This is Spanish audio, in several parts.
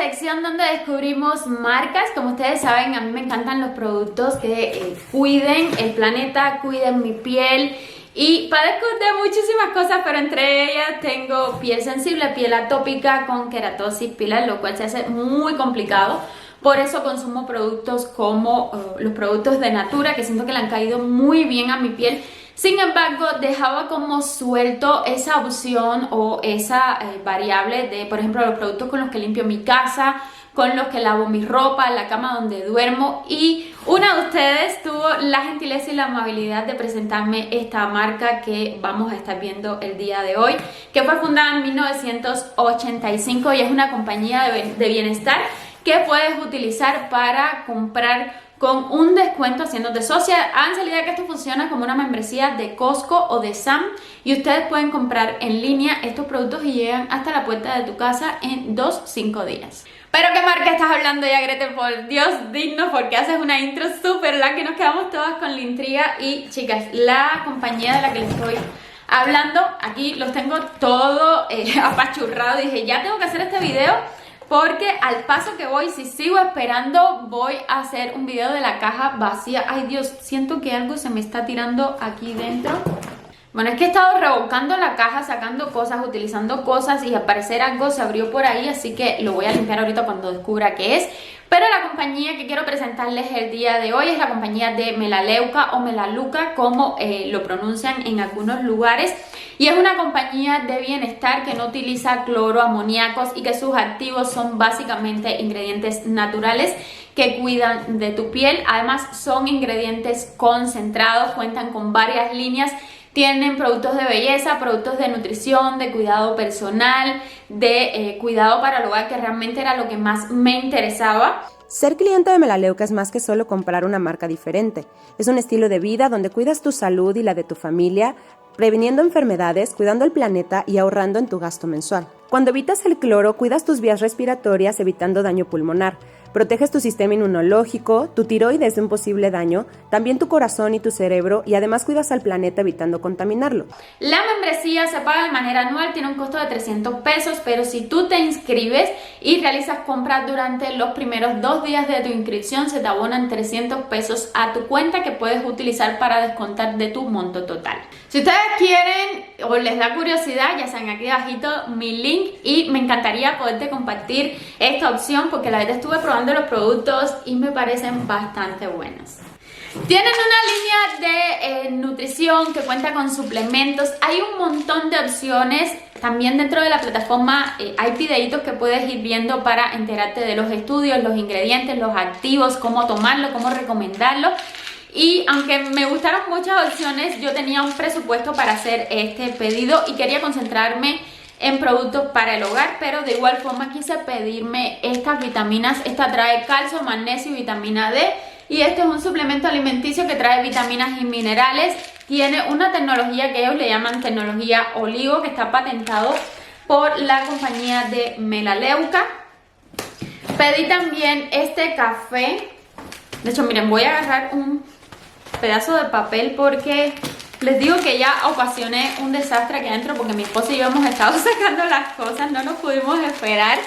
sección donde descubrimos marcas. Como ustedes saben, a mí me encantan los productos que cuiden el planeta, cuiden mi piel. Y padezco de muchísimas cosas, pero entre ellas tengo piel sensible, piel atópica con queratosis pilar, lo cual se hace muy complicado. Por eso consumo productos como los productos de Natura, que siento que le han caído muy bien a mi piel. Sin embargo, dejaba como suelto esa opción o esa variable de, por ejemplo, los productos con los que limpio mi casa, con los que lavo mi ropa, la cama donde duermo, y una de ustedes tuvo la gentileza y la amabilidad de presentarme esta marca que vamos a estar viendo el día de hoy, que fue fundada en 1985 y es una compañía de bienestar que puedes utilizar para comprar con un descuento haciéndote socia. Háganse la idea que esto funciona como una membresía de Costco o de Sam y ustedes pueden comprar en línea estos productos y llegan hasta la puerta de tu casa en 2-5 días. ¿Pero qué marca estás hablando ya, Gretel? Por Dios, digno, porque haces una intro súper larga que nos quedamos todas con la intriga. Y chicas, la compañía de la que les estoy hablando, aquí los tengo todo apachurrado. Dije, ya tengo que hacer este video porque al paso que voy, si sigo esperando, voy a hacer un video de la caja vacía. Ay Dios, siento que algo se me está tirando aquí dentro. Bueno, es que he estado revolcando la caja, sacando cosas, utilizando cosas y al parecer algo se abrió por ahí, así que lo voy a limpiar ahorita cuando descubra qué es. Pero la compañía que quiero presentarles el día de hoy es la compañía de Melaleuca o Melaluca, como lo pronuncian en algunos lugares. Y es una compañía de bienestar que no utiliza cloroamoníacos y que sus activos son básicamente ingredientes naturales que cuidan de tu piel. Además son ingredientes concentrados, cuentan con varias líneas. Tienen productos de belleza, productos de nutrición, de cuidado personal, de cuidado para el hogar, que realmente era lo que más me interesaba. Ser cliente de Melaleuca es más que solo comprar una marca diferente. Es un estilo de vida donde cuidas tu salud y la de tu familia, previniendo enfermedades, cuidando el planeta y ahorrando en tu gasto mensual. Cuando evitas el cloro, cuidas tus vías respiratorias evitando daño pulmonar. Proteges tu sistema inmunológico, tu tiroides de un posible daño, también tu corazón y tu cerebro, y además cuidas al planeta evitando contaminarlo. La membresía se paga de manera anual, tiene un costo de 300 pesos, pero si tú te inscribes y realizas compras durante los primeros 2 días de tu inscripción, se te abonan 300 pesos a tu cuenta que puedes utilizar para descontar de tu monto total. Si ustedes quieren o les da curiosidad, ya saben, aquí abajito mi link, y me encantaría poderte compartir esta opción porque la verdad estuve probando los productos y me parecen bastante buenos. Tienen una línea de nutrición que cuenta con suplementos. Hay un montón de opciones. También dentro de la plataforma hay videitos que puedes ir viendo para enterarte de los estudios, los ingredientes, los activos, cómo tomarlo, cómo recomendarlo. Y aunque me gustaron muchas opciones, yo tenía un presupuesto para hacer este pedido y quería concentrarme en productos para el hogar, pero de igual forma quise pedirme estas vitaminas. Esta trae calcio, magnesio y vitamina D, y este es un suplemento alimenticio que trae vitaminas y minerales. Tiene una tecnología que ellos le llaman tecnología oligo, que está patentado por la compañía de Melaleuca. Pedí también este café. De hecho, miren, voy a agarrar un pedazo de papel porque les digo que ya ocasioné un desastre aquí adentro porque mi esposo y yo hemos estado sacando las cosas, no nos pudimos esperar.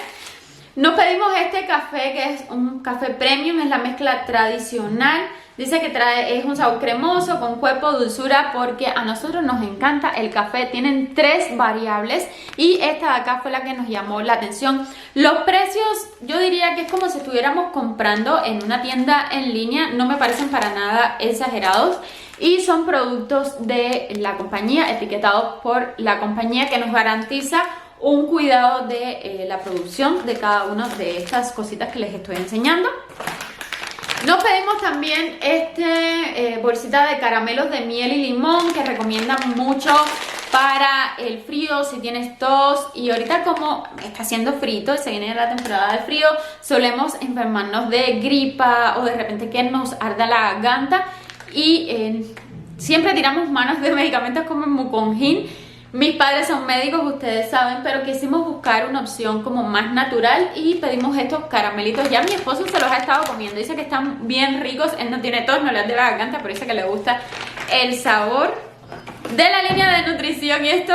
Nos pedimos este café, que es un café premium, es la mezcla tradicional. Dice que es un sabor cremoso, con cuerpo, dulzura, porque a nosotros nos encanta el café. Tienen 3 variables y esta de acá fue la que nos llamó la atención. Los precios, yo diría que es como si estuviéramos comprando en una tienda en línea, no me parecen para nada exagerados. Y son productos de la compañía, etiquetados por la compañía, que nos garantiza un cuidado de la producción de cada una de estas cositas que les estoy enseñando. Nos pedimos también bolsita de caramelos de miel y limón, que recomiendan mucho para el frío, si tienes tos. Y ahorita, como está haciendo frío, se viene la temporada de frío, solemos enfermarnos de gripa o de repente que nos arda la garganta. Y siempre tiramos manos de medicamentos como el Muconjin. Mis padres son médicos, ustedes saben, pero quisimos buscar una opción como más natural y pedimos estos caramelitos. Ya mi esposo se los ha estado comiendo, dice que están bien ricos. Él no tiene tos, no le arde la garganta, pero dice que le gusta el sabor de la línea de nutrición. Y esto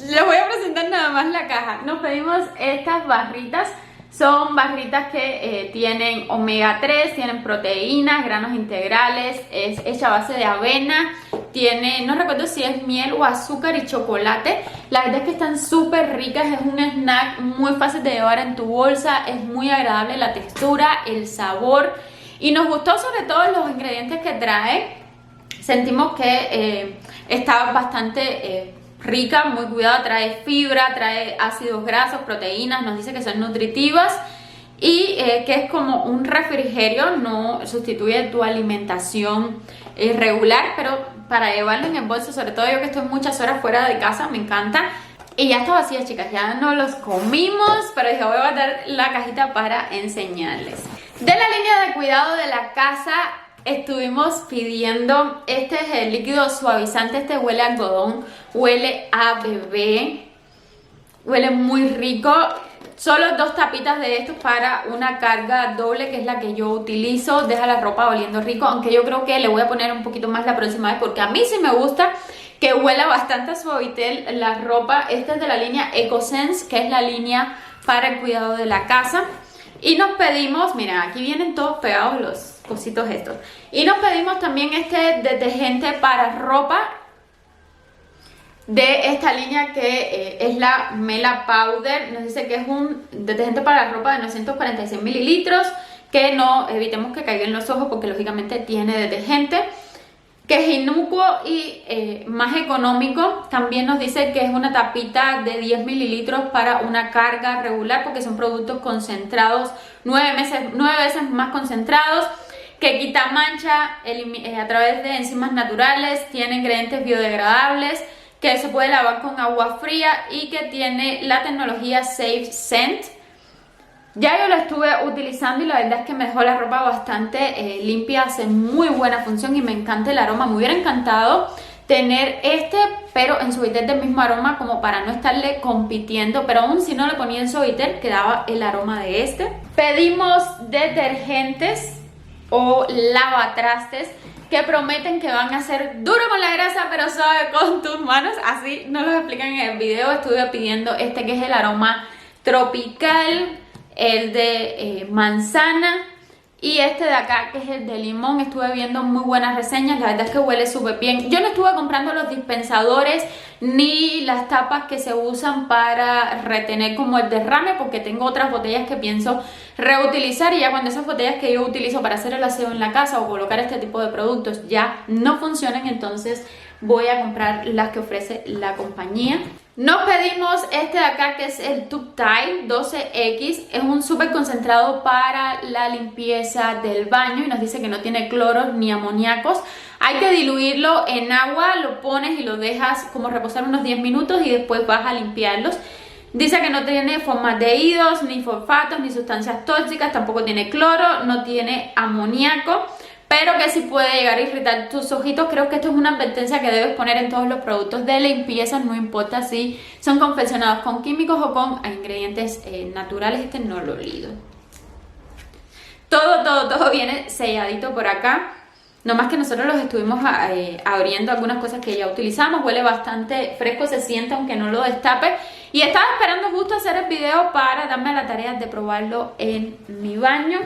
les voy a presentar nada más la caja. Nos pedimos estas barritas. Son barritas que tienen omega 3, tienen proteínas, granos integrales, es hecha a base de avena, tiene, no recuerdo si es miel o azúcar y chocolate. La verdad es que están súper ricas, es un snack muy fácil de llevar en tu bolsa, es muy agradable la textura, el sabor y nos gustó sobre todo los ingredientes que trae. Sentimos que está bastante rica, muy cuidada, trae fibra, trae ácidos grasos, proteínas, nos dice que son nutritivas y que es como un refrigerio, no sustituye tu alimentación regular, pero para llevarlo en el bolso, sobre todo yo que estoy muchas horas fuera de casa, me encanta. Y ya está vacía, chicas, ya no los comimos, pero dije voy a guardar la cajita para enseñarles. De la línea de cuidado de la casa estuvimos pidiendo, este es el líquido suavizante, este huele a algodón, huele a bebé, huele muy rico. Solo 2 tapitas de estos para una carga doble, que es la que yo utilizo. Deja la ropa oliendo rico, aunque yo creo que le voy a poner un poquito más la próxima vez, porque a mí sí me gusta que huela bastante a Suavitel la ropa. Esta es de la línea EcoSense, que es la línea para el cuidado de la casa. Y nos pedimos, miren, aquí vienen todos pegados los cositos estos. Y nos pedimos también este detergente para ropa de esta línea que es la Mela Powder. Nos dice que es un detergente para ropa de 946 mililitros, que no evitemos que caigan los ojos porque lógicamente tiene detergente, que es inocuo y más económico. También nos dice que es una tapita de 10 mililitros para una carga regular, porque son productos concentrados, 9 veces más concentrados, que quita mancha a través de enzimas naturales, tiene ingredientes biodegradables, que se puede lavar con agua fría y que tiene la tecnología Safe Scent. Ya yo lo estuve utilizando y la verdad es que me dejó la ropa bastante limpia, hace muy buena función y me encanta el aroma. Me hubiera encantado tener este, pero en Suavitel del mismo aroma, como para no estarle compitiendo, pero aún si no le ponía en Suavitel quedaba el aroma de este. Pedimos detergentes o lavatrastes que prometen que van a ser duro con la grasa pero suave con tus manos, así nos lo explican en el video. Estuve pidiendo este que es el aroma tropical, el de manzana y este de acá que es el de limón. Estuve viendo muy buenas reseñas, la verdad es que huele súper bien. Yo no estuve comprando los dispensadores ni las tapas que se usan para retener como el derrame, porque tengo otras botellas que pienso reutilizar y ya cuando esas botellas que yo utilizo para hacer el aseo en la casa o colocar este tipo de productos ya no funcionan, entonces voy a comprar las que ofrece la compañía. Nos pedimos este de acá que es el Tube Tile 12X, es un súper concentrado para la limpieza del baño y nos dice que no tiene cloros ni amoníacos. Hay que diluirlo en agua, lo pones y lo dejas como reposar unos 10 minutos y después vas a limpiarlos. Dice que no tiene formaldehídos, ni fosfatos, ni sustancias tóxicas, tampoco tiene cloro, no tiene amoníaco, pero que sí puede llegar a irritar tus ojitos. Creo que esto es una advertencia que debes poner en todos los productos de limpieza, no importa si son confeccionados con químicos o con ingredientes naturales. Este no lo he leído. Todo viene selladito por acá. No más que nosotros los estuvimos abriendo algunas cosas que ya utilizamos. Huele bastante fresco, se siente aunque no lo destape. Y estaba esperando justo hacer el video para darme la tarea de probarlo en mi baño.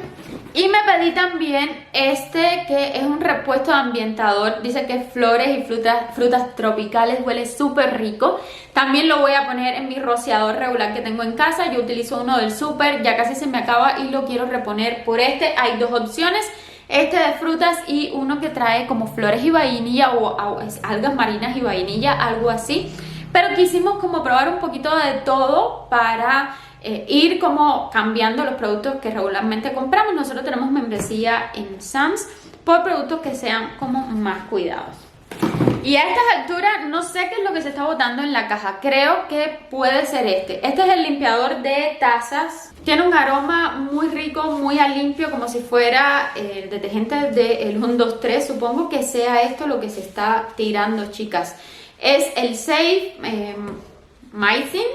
Y me pedí también este que es un repuesto de ambientador. Dice que es flores y frutas tropicales, huele súper rico. También lo voy a poner en mi rociador regular que tengo en casa. Yo utilizo uno del súper, ya casi se me acaba y lo quiero reponer por este. Hay dos opciones. Este de frutas y uno que trae como flores y vainilla o algas marinas y vainilla, algo así. Pero quisimos como probar un poquito de todo para ir como cambiando los productos que regularmente compramos. Nosotros tenemos membresía en Sam's por productos que sean como más cuidados. Y a estas alturas no sé qué es lo que se está botando en la caja. Creo que puede ser este. Este es el limpiador de tazas. Tiene un aroma muy rico, muy a limpio, como si fuera el detergente del 1, 2, 3. Supongo que sea esto lo que se está tirando, chicas. Es el Safe Mycin,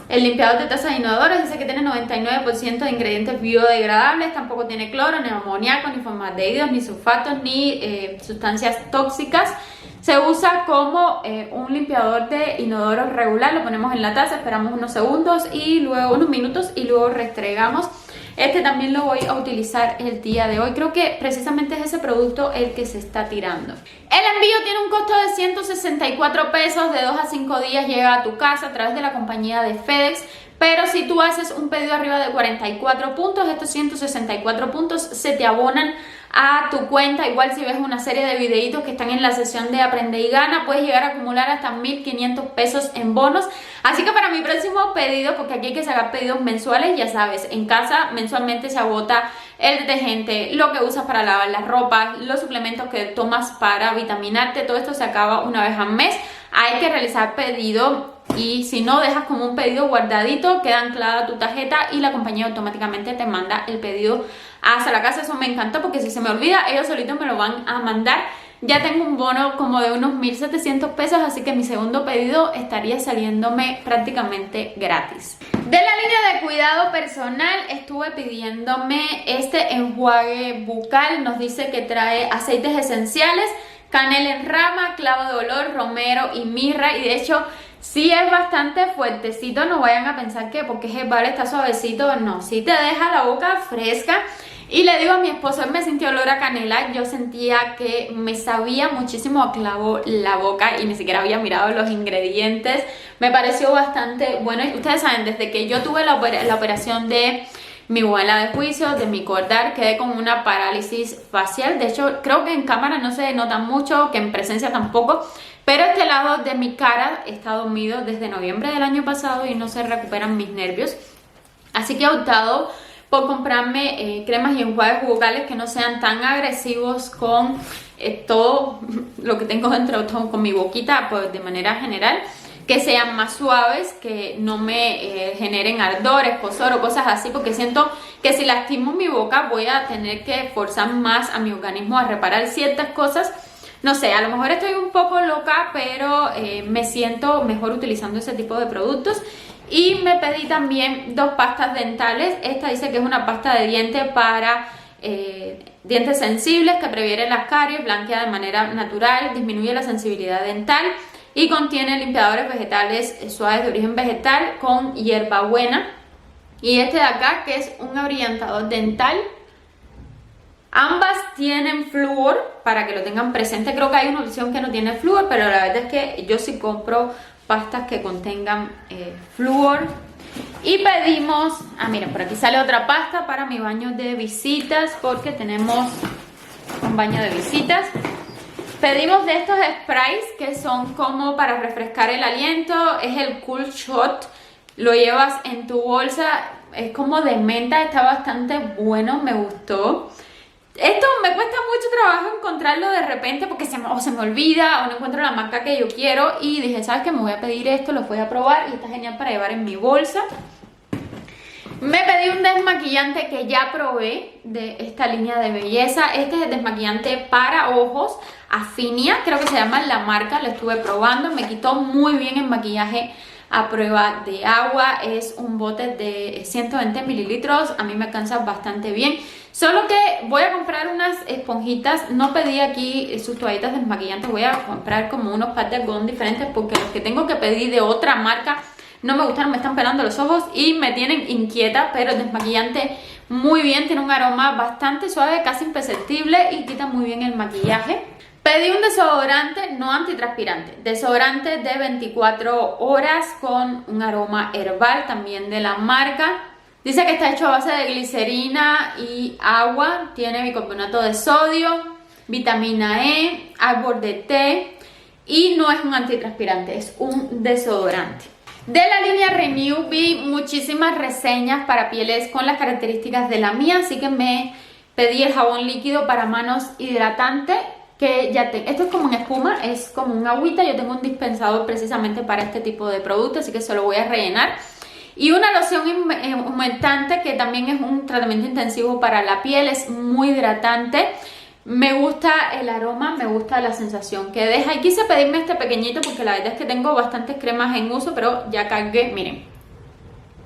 el limpiador de tazas de inodoro. Dice que tiene 99% de ingredientes biodegradables. Tampoco tiene cloro, ni amoníaco, ni formaldehídos, ni sulfatos, ni sustancias tóxicas. Se usa como un limpiador de inodoro regular, lo ponemos en la taza, esperamos unos segundos y luego unos minutos y luego restregamos. Este también lo voy a utilizar el día de hoy. Creo que precisamente es ese producto el que se está tirando. El envío tiene un costo de 164 pesos, de 2 a 5 días llega a tu casa a través de la compañía de FedEx. Pero si tú haces un pedido arriba de 44 puntos, estos 164 puntos se te abonan a tu cuenta. Igual si ves una serie de videitos que están en la sesión de Aprende y Gana, puedes llegar a acumular hasta 1.500 pesos en bonos. Así que para mi próximo pedido, porque aquí hay que sacar pedidos mensuales, ya sabes, en casa mensualmente se agota el detergente, lo que usas para lavar la ropa, los suplementos que tomas para vitaminarte, todo esto se acaba una vez al mes. Hay que realizar pedido y si no dejas como un pedido guardadito, queda anclada tu tarjeta y la compañía automáticamente te manda el pedido hasta la casa. Eso me encantó porque si se me olvida, ellos solitos me lo van a mandar. Ya tengo un bono como de unos 1.700 pesos, así que mi segundo pedido estaría saliéndome prácticamente gratis. De la línea de cuidado personal estuve pidiéndome este enjuague bucal. Nos dice que trae aceites esenciales, canela en rama, clavo de olor, romero y mirra, y de hecho sí es bastante fuertecito. No vayan a pensar que porque es herbal está suavecito, no, sí te deja la boca fresca. Y le digo a mi esposo, él me sintió olor a canela, yo sentía que me sabía muchísimo a clavo la boca y ni siquiera había mirado los ingredientes. Me pareció bastante bueno. Y ustedes saben, desde que yo tuve la operación de mi muela de juicio, de mi cordal, quedé con una parálisis facial. De hecho, creo que en cámara no se nota mucho, que en presencia tampoco. Pero este lado de mi cara está dormido desde noviembre del año pasado y no se recuperan mis nervios. Así que he optado por comprarme cremas y enjuagues bucales que no sean tan agresivos con todo lo que tengo dentro, con mi boquita, pues de manera general, que sean más suaves, que no me generen ardor, escozor o cosas así, porque siento que si lastimo mi boca voy a tener que forzar más a mi organismo a reparar ciertas cosas. No sé, a lo mejor estoy un poco loca, pero me siento mejor utilizando ese tipo de productos. Y me pedí también 2 pastas dentales. Esta dice que es una pasta de dientes para dientes sensibles, que previene las caries, blanquea de manera natural, disminuye la sensibilidad dental y contiene limpiadores vegetales suaves de origen vegetal con hierbabuena. Y este de acá, que es un abrillantador dental. Ambas tienen flúor, para que lo tengan presente. Creo que hay una opción que no tiene flúor, pero la verdad es que yo sí compro pastas que contengan flúor. Y pedimos, miren, por aquí sale otra pasta para mi baño de visitas, porque tenemos un baño de visitas. Pedimos de estos sprays que son como para refrescar el aliento. Es el Cool Shot, lo llevas en tu bolsa, es como de menta, está bastante bueno, me gustó. Esto me cuesta mucho trabajo encontrarlo de repente porque se me olvida o no encuentro la marca que yo quiero, y dije, ¿sabes qué? Me voy a pedir esto, lo voy a probar y está genial para llevar en mi bolsa. Me pedí un desmaquillante que ya probé de esta línea de belleza. Este es el desmaquillante para ojos, Affinia, creo que se llama la marca, lo estuve probando, me quitó muy bien el maquillaje a prueba de agua. Es un bote de 120 mililitros, a mí me alcanza bastante bien. Solo que voy a comprar unas esponjitas, no pedí aquí sus toallitas desmaquillantes, voy a comprar como unos pads de algodón diferentes porque los que tengo que pedir de otra marca no me gustan, me están pelando los ojos y me tienen inquieta. Pero el desmaquillante muy bien, tiene un aroma bastante suave, casi imperceptible y quita muy bien el maquillaje. Pedí un desodorante no antitranspirante, desodorante de 24 horas con un aroma herbal, también de la marca. Dice que está hecho a base de glicerina y agua, tiene bicarbonato de sodio, vitamina E, árbol de té y no es un antitranspirante, es un desodorante. De la línea Renew vi muchísimas reseñas para pieles con las características de la mía, así que me pedí el jabón líquido para manos hidratante, que ya tengo. Esto es como una espuma, es como un agüita, yo tengo un dispensador precisamente para este tipo de producto, así que se lo voy a rellenar. Y una loción humectante que también es un tratamiento intensivo para la piel, es muy hidratante. Me gusta el aroma, me gusta la sensación que deja. Y quise pedirme este pequeñito porque la verdad es que tengo bastantes cremas en uso, pero ya cargué, miren,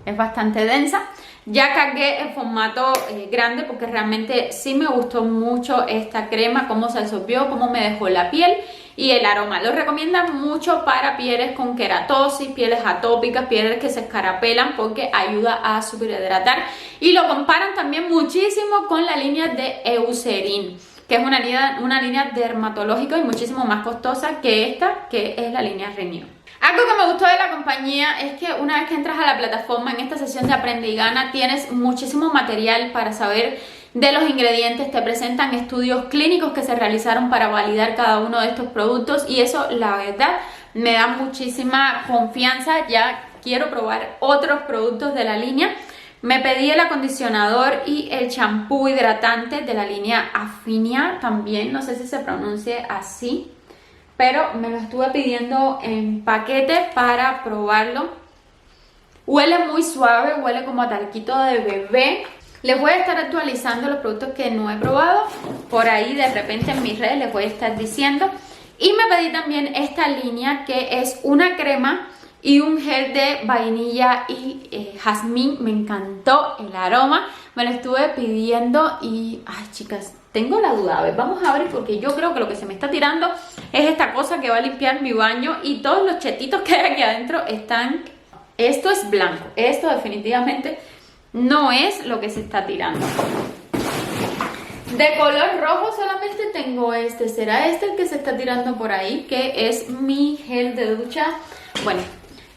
es bastante densa. Ya cargué el formato grande porque realmente sí me gustó mucho esta crema, cómo se absorbió, cómo me dejó la piel. y el aroma. Lo recomiendan mucho para pieles con queratosis, pieles atópicas, pieles que se escarapelan porque ayuda a superhidratar. Y lo comparan también muchísimo con la línea de Eucerin, que es una línea dermatológica y muchísimo más costosa que esta, que es la línea Renew. Algo que me gustó de la compañía es que una vez que entras a la plataforma en esta sesión de Aprende y Gana tienes muchísimo material para saber de los ingredientes, te presentan estudios clínicos que se realizaron para validar cada uno de estos productos y eso la verdad me da muchísima confianza. Ya quiero probar otros productos de la línea. Me pedí el acondicionador y el champú hidratante de la línea Affinia también, no sé si se pronuncie así, pero me lo estuve pidiendo en paquete para probarlo. Huele muy suave, huele como a talquito de bebé. Les voy a estar actualizando los productos que no he probado. Por ahí de repente en mis redes les voy a estar diciendo. Y me pedí también esta línea que es una crema y un gel de vainilla y jazmín. Me encantó el aroma. Me lo estuve pidiendo y... ay, chicas, tengo la duda. A ver, vamos a abrir porque yo creo que lo que se me está tirando es esta cosa que va a limpiar mi baño y todos los chetitos que hay aquí adentro están... Esto es blanco. Esto definitivamente no es lo que se está tirando. De color rojo solamente tengo este. ¿Será este el que se está tirando por ahí? Que es mi gel de ducha. Bueno,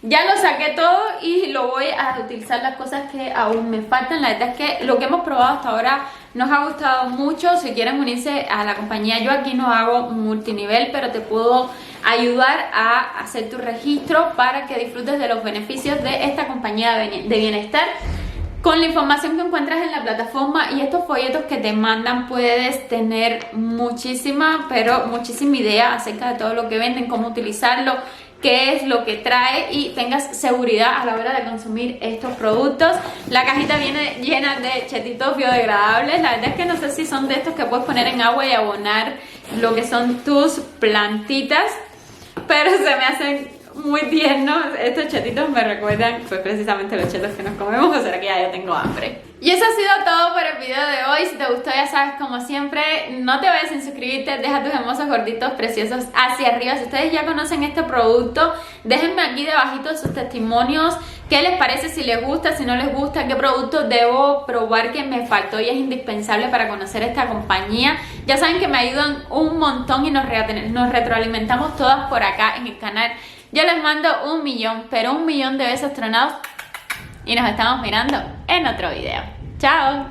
ya lo saqué todo y lo voy a utilizar las cosas que aún me faltan. La verdad es que lo que hemos probado hasta ahora nos ha gustado mucho. Si quieren unirse a la compañía, yo aquí no hago multinivel, pero te puedo ayudar a hacer tu registro para que disfrutes de los beneficios de esta compañía de bienestar. Con la información que encuentras en la plataforma y estos folletos que te mandan puedes tener muchísima idea acerca de todo lo que venden, cómo utilizarlo, qué es lo que trae y tengas seguridad a la hora de consumir estos productos. La cajita viene llena de chetitos biodegradables. La verdad es que no sé si son de estos que puedes poner en agua y abonar lo que son tus plantitas, pero se me hacen muy tiernos. Estos chetitos me recuerdan pues precisamente los chetos que nos comemos, o sea que ya yo tengo hambre. Y eso ha sido todo por el video de hoy. Si te gustó, ya sabes, como siempre, no te vayas sin suscribirte, deja tus hermosos gorditos preciosos hacia arriba. Si ustedes ya conocen este producto, déjenme aquí debajito sus testimonios, qué les parece, si les gusta, si no les gusta, qué producto debo probar que me faltó y es indispensable para conocer esta compañía. Ya saben que me ayudan un montón y nos retroalimentamos todas por acá en el canal. Yo les mando 1 millón, pero 1 millón de besos tronados y nos estamos mirando en otro video. ¡Chao!